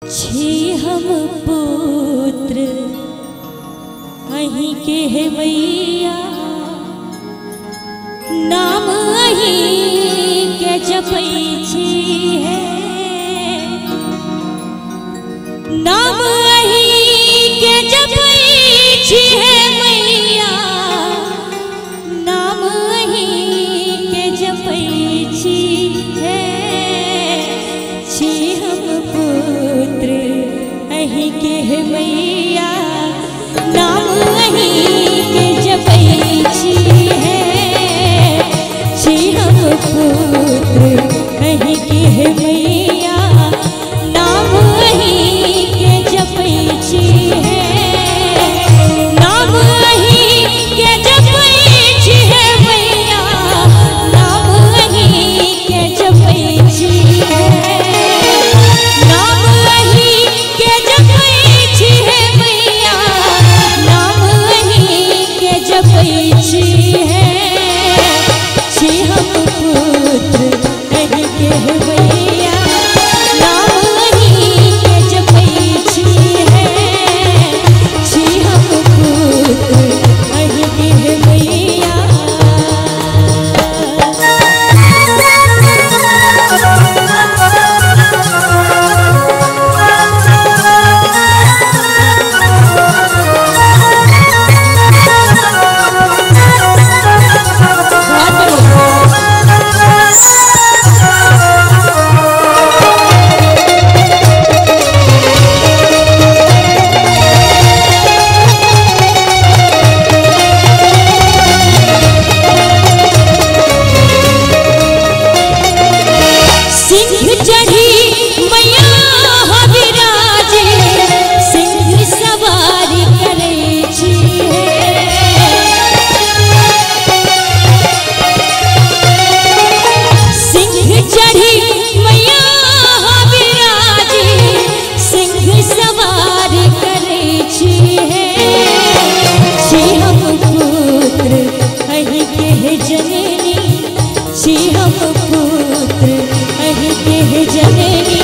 छी हम पुत्र अहीं के है मैया, नाम अहीं के जपै छी है, नाम अहीं के जपै छी है मैया, नाम अहीं के जपै छी है। छी हम पुत्र अहीं के है मैया, नाम अहीं के जपै छी है। छी हम पुत्र अहीं के है मैया, नाम अहीं के जपै छी है, नाम अहीं के जपै छी है मैया, नाम अहीं के जपै छी है, नाम अहीं के जपै छी है मैया, नाम अहीं के जपै छी है। छी हम पुत्र अहीं के है मैया, नाम अहीं के जपै छी है। छी हम पुत्र अहीं के है मैया। सिंह चढ़ी मैया विराजे, सिंह सवारी करै छी है। सिंह चढ़ी मैया विराजे, सिंह सवारी करै छी है। छी हम पुत्र अहीं के है जननी, छी हम पुत्र अहीं के है जननी,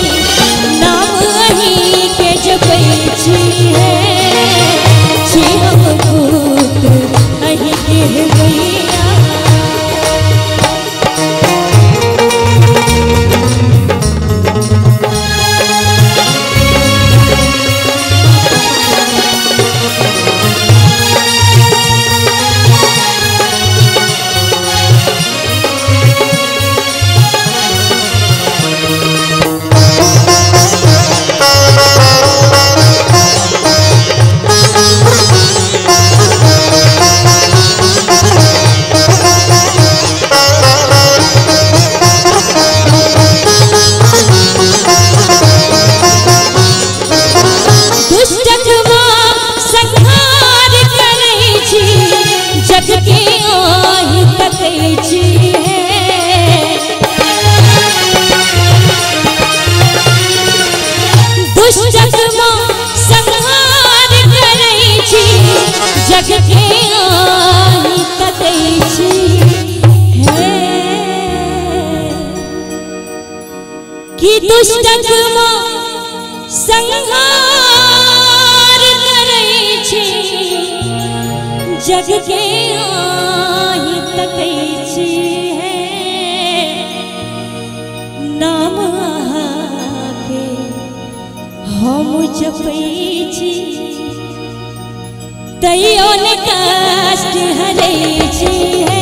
नाम अहीं के जपै छी है। छी हम पुत्र अहीं के है मैया। दुष्टकवा संहार करै छी, जग के आहि तकै छी है। दुष्टकवा संहार करै छी, जग के आहि तकै छी है। कि दुष्टकवा संहार करै छी, जग के आहि तकै छी है। नाम अहाँके हम जपै छी, तैयो ने कष्ट हरै छी है।